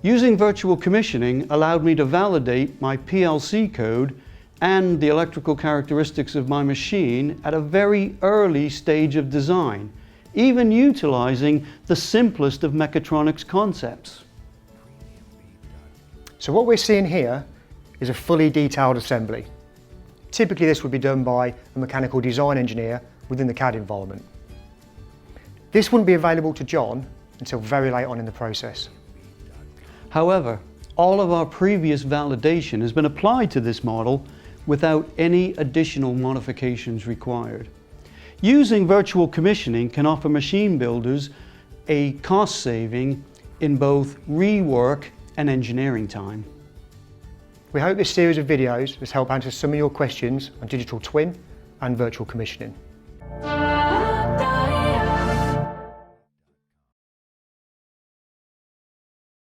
Using virtual commissioning allowed me to validate my PLC code and the electrical characteristics of my machine at a very early stage of design, even utilizing the simplest of mechatronics concepts. So what we're seeing here is a fully detailed assembly. Typically this would be done by a mechanical design engineer within the CAD environment. This wouldn't be available to John until very late on in the process. However, all of our previous validation has been applied to this model without any additional modifications required. Using virtual commissioning can offer machine builders a cost saving in both rework and engineering time. We hope this series of videos has helped answer some of your questions on digital twin and virtual commissioning.